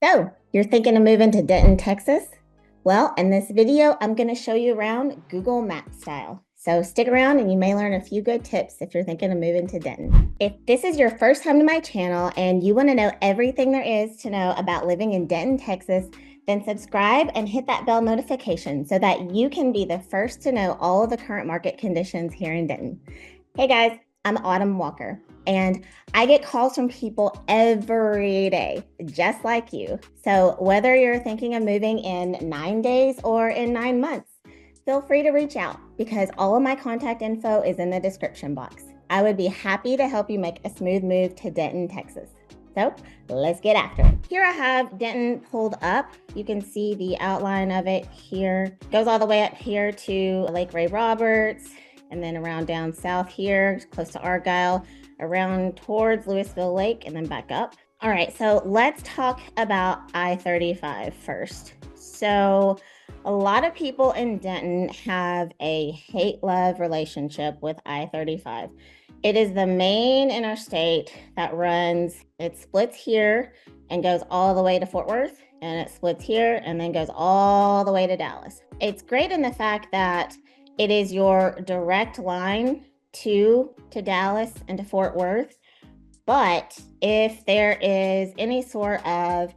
So, you're thinking of moving to Denton, Texas? Well, in this video, I'm going to show you around Google Map style. So stick around and you may learn a few good tips if you're thinking of moving to Denton. If this is your first time to my channel and you want to know everything there is to know about living in Denton, Texas, then subscribe and hit that bell notification so that you can be the first to know all of the current market conditions here in Denton. Hey guys, I'm Autumn Walker, and I get calls from people every day, just like you. So whether you're thinking of moving in 9 days or in 9 months, feel free to reach out because all of my contact info is in the description box. I would be happy to help you make a smooth move to Denton, Texas. So let's get after it. Here I have Denton pulled up. You can see the outline of it here. Goes all the way up here to Lake Ray Roberts, and then around down south here, close to Argyle, around towards Louisville Lake, and then back up. All right, so let's talk about I-35 first. So a lot of people in Denton have a hate-love relationship with I-35. It is the main interstate that runs, it splits here and goes all the way to Fort Worth, and it splits here and then goes all the way to Dallas. It's great in the fact that it is your direct line to Dallas and to Fort Worth. But if there is any sort of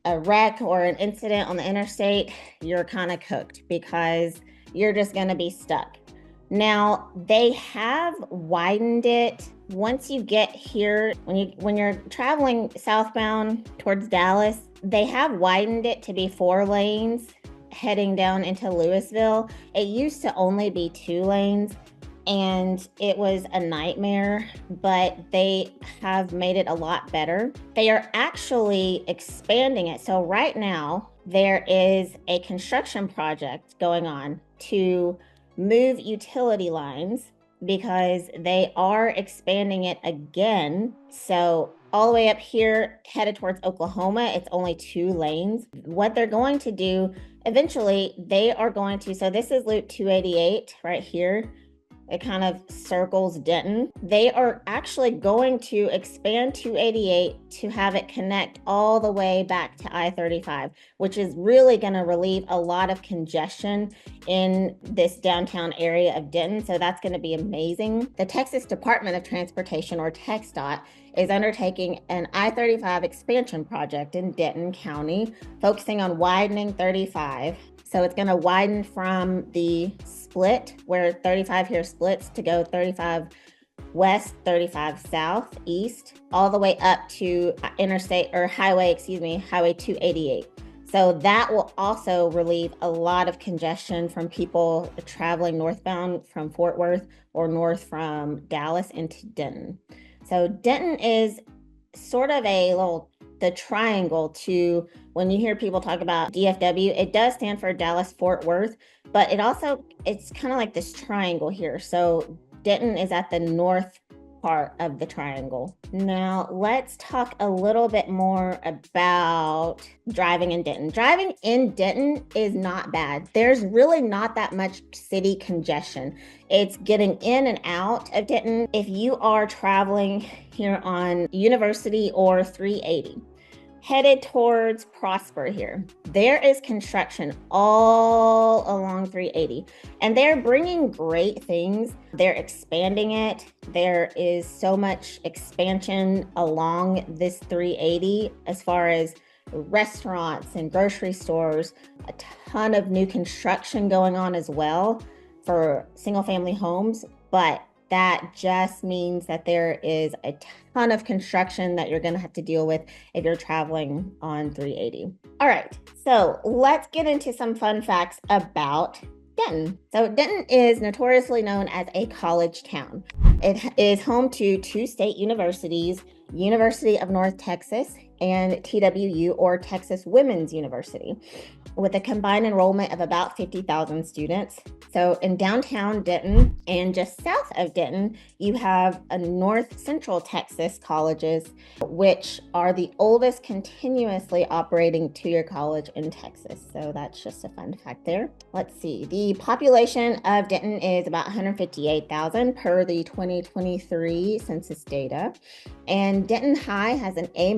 a wreck or an incident on the interstate, you're kind of cooked because you're just going to be stuck. Now, they have widened it once you get here, when you're traveling southbound towards Dallas, they have widened it to be 4 lanes heading down into Louisville. It used to only be 2 lanes and it was a nightmare, but they have made it a lot better. They are actually expanding it. So right now there is a construction project going on to move utility lines because they are expanding it again. So all the way up here headed towards Oklahoma, it's only 2 lanes. What they're going to do eventually, they are going to, so this is Loop 288 right here. It kind of circles Denton. They are actually going to expand 288 to have it connect all the way back to I-35, which is really going to relieve a lot of congestion in this downtown area of Denton. So that's going to be amazing. The Texas Department of Transportation, or TxDOT, is undertaking an I-35 expansion project in Denton County, focusing on widening 35. So it's going to widen from the split where 35 here splits to go 35 west, 35 south, east, all the way up to highway 288. So that will also relieve a lot of congestion from people traveling northbound from Fort Worth or north from Dallas into Denton. So Denton is sort of the triangle to, when you hear people talk about DFW, it does stand for Dallas Fort Worth, but it's kind of like this triangle here. So Denton is at the north part of the triangle. Now let's talk a little bit more about driving in Denton. Driving in Denton is not bad. There's really not that much city congestion. It's getting in and out of Denton. If you are traveling here on University or 380, headed towards Prosper here, there is construction all along 380 and they're bringing great things. They're expanding it. There is so much expansion along this 380 as far as restaurants and grocery stores, a ton of new construction going on as well for single family homes, but that just means that there is a ton of construction that you're going to have to deal with if you're traveling on 380. All right, so let's get into some fun facts about Denton. So Denton is notoriously known as a college town. It is home to 2 state universities, University of North Texas and TWU, or Texas Women's University, with a combined enrollment of about 50,000 students. So in downtown Denton and just south of Denton, you have a North Central Texas colleges, which are the oldest continuously operating 2-year college in Texas. So that's just a fun fact there. Let's see. The population of Denton is about 158,000 per the 2023 census data. And Denton High has an A-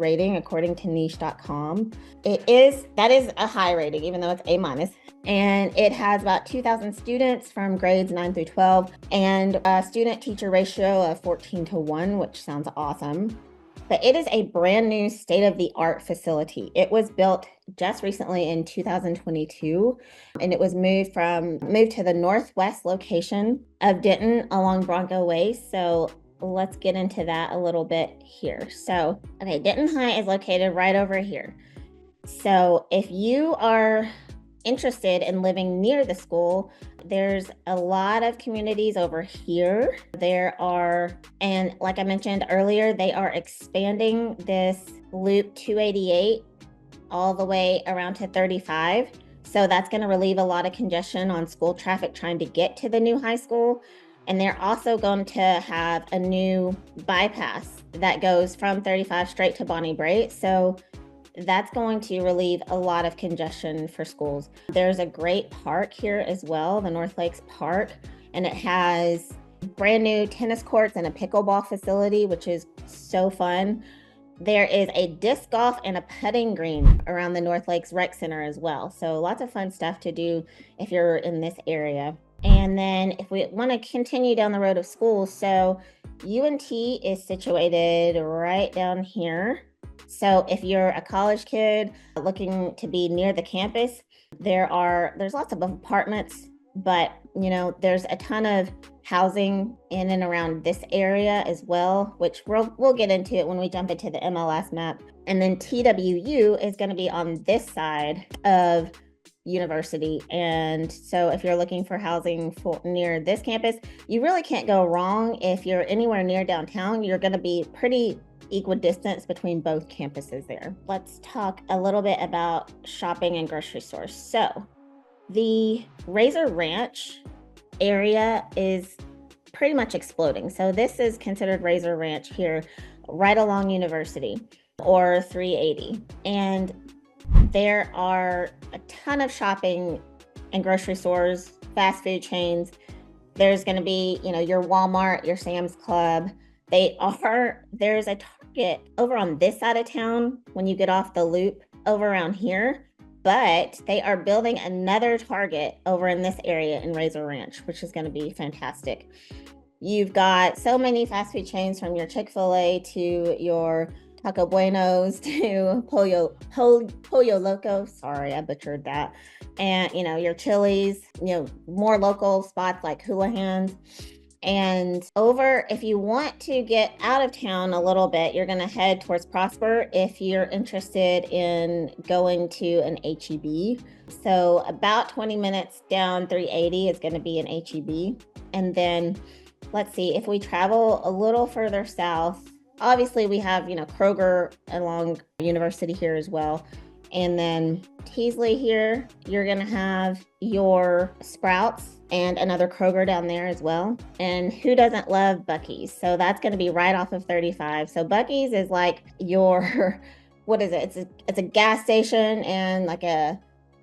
rating according to niche.com. That is a high rating, even though it's A minus. And it has about 2,000 students from grades 9 through 12 and a student teacher ratio of 14:1, which sounds awesome. But it is a brand new state-of-the-art facility. It was built just recently in 2022, and it was moved to the northwest location of Denton along Bronco Way. So let's get into that a little bit here. So, okay, Denton High is located right over here. So if you are interested in living near the school, there's a lot of communities over here. And like I mentioned earlier, they are expanding this loop 288 all the way around to 35. So that's going to relieve a lot of congestion on school traffic trying to get to the new high school. And they're also going to have a new bypass that goes from 35 straight to Bonnie Brae. So that's going to relieve a lot of congestion for schools. There's a great park here as well, the North Lakes Park, and it has brand new tennis courts and a pickleball facility, which is so fun. There is a disc golf and a putting green around the North Lakes Rec Center as well. So lots of fun stuff to do if you're in this area. And then if we want to continue down the road of schools, so UNT is situated right down here. So if you're a college kid looking to be near the campus, there's lots of apartments, but there's a ton of housing in and around this area as well, which we'll get into it when we jump into the MLS map. And then TWU is going to be on this side of University. And so if you're looking for housing near this campus, you really can't go wrong. If you're anywhere near downtown, you're going to be pretty equidistance between both campuses there. Let's talk a little bit about shopping and grocery stores. So the Razor Ranch area is pretty much exploding. So this is considered Razor Ranch here, right along University or 380. And there are a ton of shopping and grocery stores, fast food chains. There's going to be, your Walmart, your Sam's Club. There's a Target over on this side of town when you get off the loop over around here, but they are building another Target over in this area in Razor Ranch, which is going to be fantastic. You've got so many fast food chains, from your Chick-fil-A to your Taco Buenos to Pollo Loco. Sorry, I butchered that. And, your Chili's, more local spots like Houlihan's. And if you want to get out of town a little bit, you're going to head towards Prosper if you're interested in going to an HEB. So about 20 minutes down 380 is going to be an HEB. And then let's see, if we travel a little further south, obviously we have, Kroger along University here as well. And then Teasley here, you're going to have your Sprouts and another Kroger down there as well. And who doesn't love Buc-ee's? So that's going to be right off of 35. So Buc-ee's is like your, what is it? It's a gas station and like a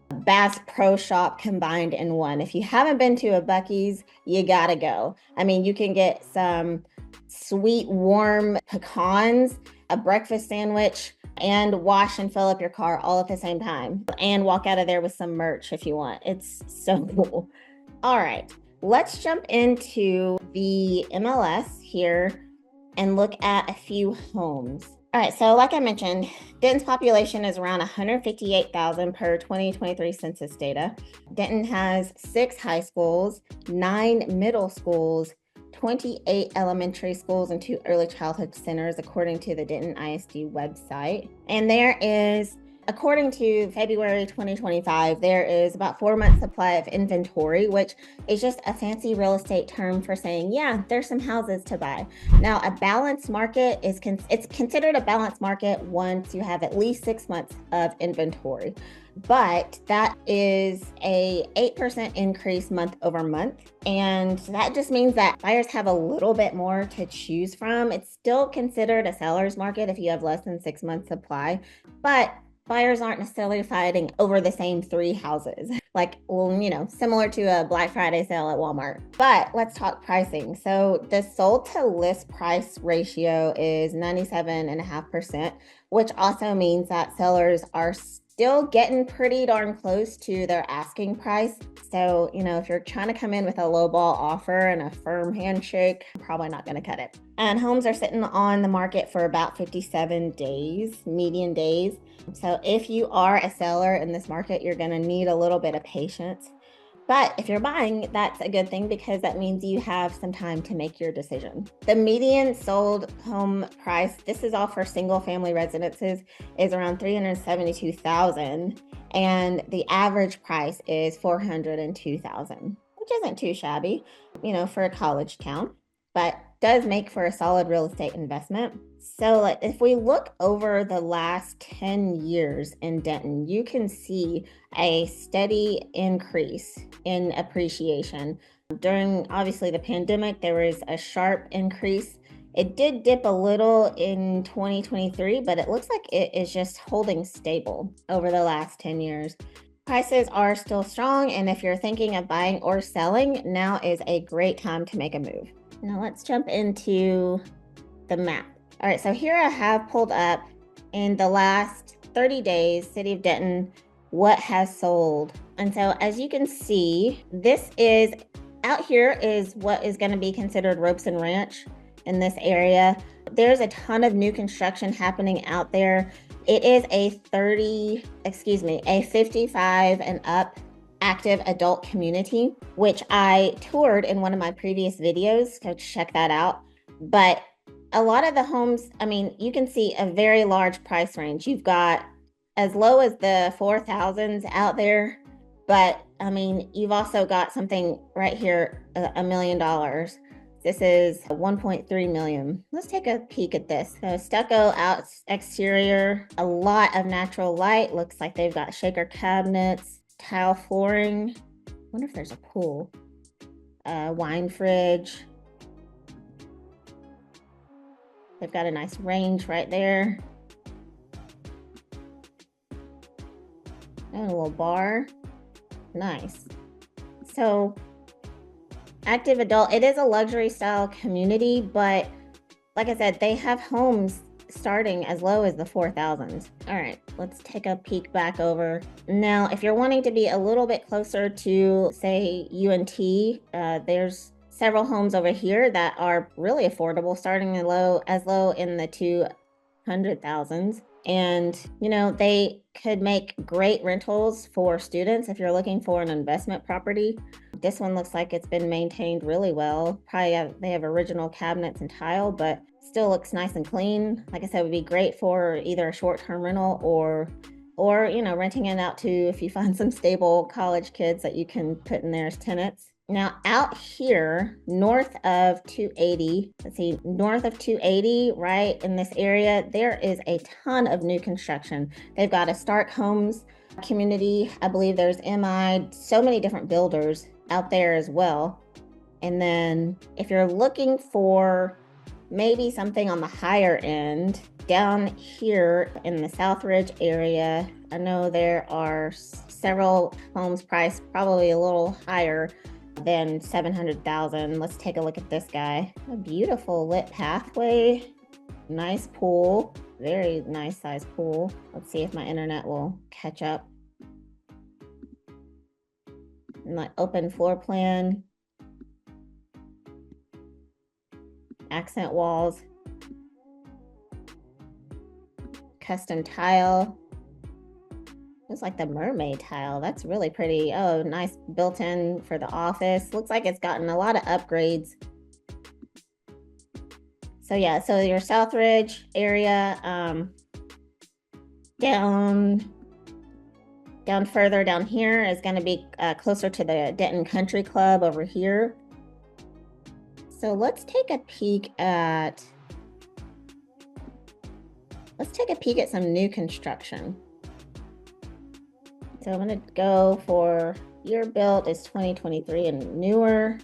Bass Pro Shop combined in one. If you haven't been to a Buc-ee's, you got to go. I mean, you can get some sweet, warm pecans, a breakfast sandwich, and wash and fill up your car all at the same time, and walk out of there with some merch if you want. It's so cool. All right, let's jump into the MLS here and look at a few homes. All right, so like I mentioned, Denton's population is around 158,000 per 2023 census data. Denton has 6 high schools, 9 middle schools, 28 elementary schools, and 2 early childhood centers, according to the Denton ISD website. And there is, according to February 2025, there is about 4 months supply of inventory, which is just a fancy real estate term for saying, yeah, there's some houses to buy. Now, a balanced market it's considered a balanced market once you have at least 6 months of inventory. But that is a 8% increase month over month. And that just means that buyers have a little bit more to choose from. It's still considered a seller's market if you have less than 6 months supply, but buyers aren't necessarily fighting over the same 3 houses. like, well, you know, similar to a Black Friday sale at Walmart. But let's talk pricing. So the sold to list price ratio is 97.5%, which also means that sellers are still getting pretty darn close to their asking price. So, you know, if you're trying to come in with a lowball offer and a firm handshake, probably not going to cut it. And homes are sitting on the market for about 57 days, median days. So if you are a seller in this market, you're going to need a little bit of patience. But if you're buying, that's a good thing because that means you have some time to make your decision. The median sold home price, this is all for single family residences, is around $372,000, and the average price is $402,000, which isn't too shabby, you know, for a college town, but does make for a solid real estate investment. So if we look over the last 10 years in Denton, you can see a steady increase in appreciation. During obviously the pandemic, there was a sharp increase. It did dip a little in 2023, but it looks like it is just holding stable over the last 10 years. Prices are still strong, and if you're thinking of buying or selling, now is a great time to make a move. Now let's jump into the map. All right, so here I have pulled up in the last 30 days, City of Denton, what has sold. And so as you can see, this is, out here is what is going to be considered Robeson Ranch in this area. There's a ton of new construction happening out there. It is a 55 and up active adult community, which I toured in one of my previous videos, so check that out. But a lot of the homes, I mean, you can see a very large price range. You've got as low as the 4,000s out there, but I mean, you've also got something right here, $1 million. This is 1.3 million. Let's take a peek at this. So stucco out exterior, a lot of natural light. Looks like they've got shaker cabinets, tile flooring. I wonder if there's a pool. Wine fridge. They've got a nice range right there. And a little bar. Nice. So active adult, it is a luxury style community, but like I said, they have homes starting as low as the 4,000s. All right, let's take a peek back over. Now, if you're wanting to be a little bit closer to, say, UNT, there's several homes over here that are really affordable, starting as low in the 200,000s. And, you know, they could make great rentals for students if you're looking for an investment property. This one looks like it's been maintained really well. Probably they have original cabinets and tile, but still looks nice and clean. Like I said, it would be great for either a short-term rental or you know, renting it out to if you find some stable college kids that you can put in there as tenants. Now out here, north of 280, let's see, north of 280, right in this area, there is a ton of new construction. They've got a Stark Homes community. I believe there's MI, so many different builders out there as well. And then if you're looking for maybe something on the higher end, down here in the Southridge area, I know there are several homes priced probably a little higher than 700,000. Let's take a look at this guy. A beautiful lit pathway, nice pool, very nice size pool. Let's see if my internet will catch up. My open floor plan, accent walls, custom tile. Looks like the mermaid tile. That's really pretty. Oh, nice built-in for the office. Looks like it's gotten a lot of upgrades. So yeah, so your Southridge area, down further down here is going to be closer to the Denton Country Club over here. So let's take a peek at some new construction. So I'm going to go for year built is 2023 and newer.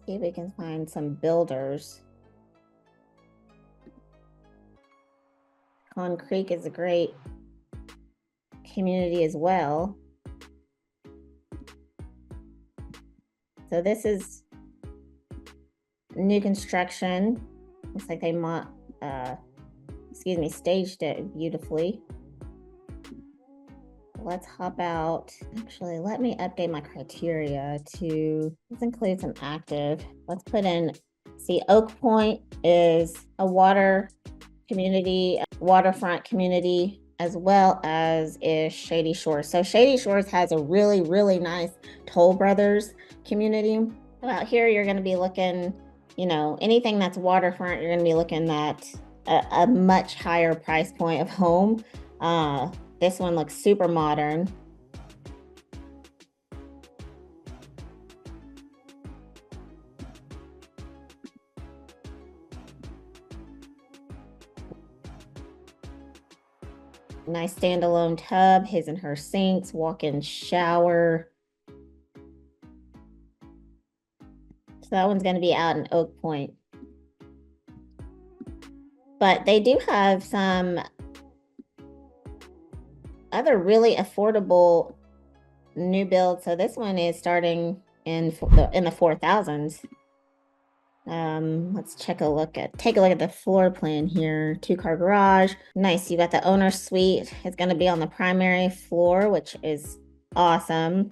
See if we can find some builders. Con Creek is a great community as well. So this is new construction. Looks like they staged it beautifully. Let's hop out. Actually, let me update my criteria to, let's include some active. Let's put in, see, Oak Point is a waterfront community, as well as is Shady Shores. So Shady Shores has a really, really nice Toll Brothers community. Out here, you're going to be looking, you know, anything that's waterfront, you're going to be looking at a much higher price point of home. This one looks super modern. Nice standalone tub, his and her sinks, walk-in shower. So that one's going to be out in Oak Point. But they do have some other really affordable new builds. So this one is starting in the 4,000s. Let's take a look at the floor plan here. 2-car garage. Nice. You got the owner suite. It's going to be on the primary floor, which is awesome.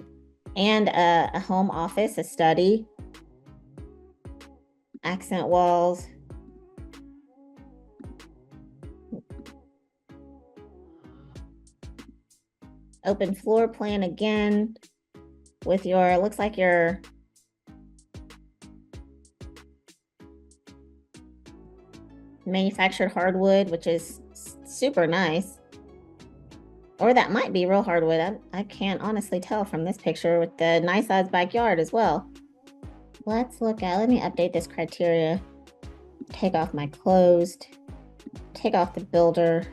And a home office, a study. Accent walls. Open floor plan again with your, looks like your manufactured hardwood, which is super nice. Or that might be real hardwood. I can't honestly tell from this picture, with the nice size backyard as well. Let me update this criteria. Take off my closed, take off the builder.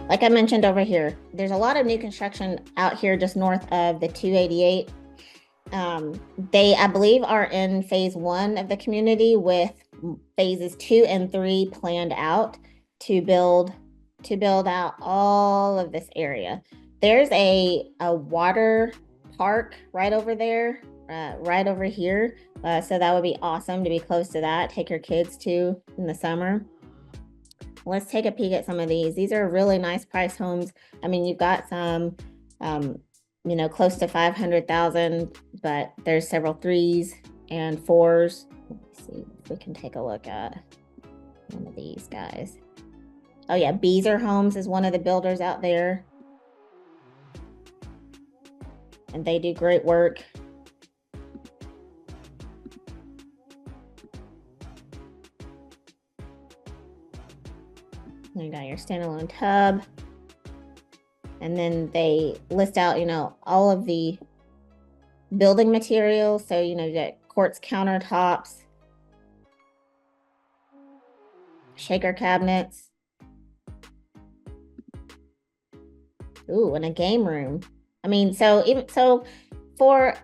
Like I mentioned over here, there's a lot of new construction out here just north of the 288. They, I believe, are in phase 1 of the community, with phases 2 and 3 planned out to build out all of this area. There's a water park right over there, right over here. So that would be awesome to be close to that. Take your kids to in the summer. Let's take a peek at some of these. These are really nice price homes. I mean, you've got some, you know, close to 500,000, but there's several 3s and 4s. Let's see if we can take a look at one of these guys. Oh yeah, Beezer Homes is one of the builders out there. And they do great work. You got your standalone tub. And then they list out, you know, all of the building materials. So, you know, you got quartz countertops, shaker cabinets. Ooh, and a game room. I mean, so for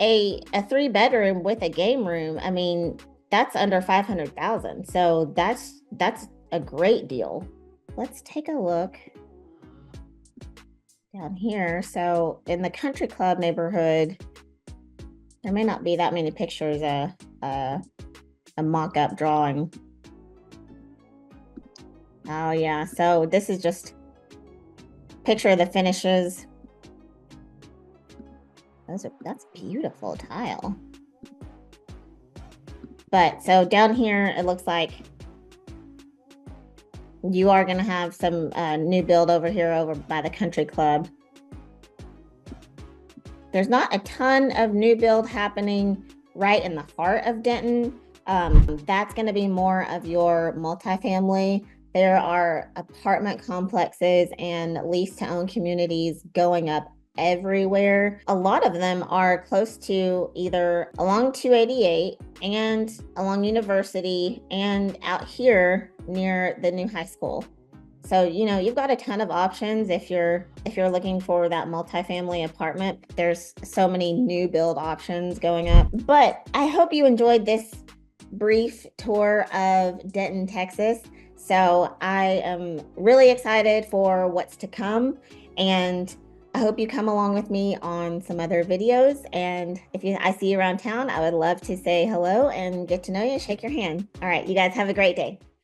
a 3-bedroom with a game room, I mean, that's under 500,000. So that's a great deal. Let's take a look down here. So in the country club neighborhood, there may not be that many pictures, a mock-up drawing. Oh yeah, so this is just picture of the finishes. That's beautiful tile. But so down here, it looks like you are going to have some new build over here over by the country club. There's not a ton of new build happening right in the heart of Denton. That's going to be more of your multifamily. There are apartment complexes and lease-to-own communities going up everywhere. A lot of them are close to either along 288 and along University and out here near the new high school. So, you know, you've got a ton of options if you're looking for that multifamily apartment. There's so many new build options going up. But I hope you enjoyed this brief tour of Denton, Texas. So I am really excited for what's to come, and I hope you come along with me on some other videos. And if I see you around town, I would love to say hello and get to know you, shake your hand. All right, you guys have a great day.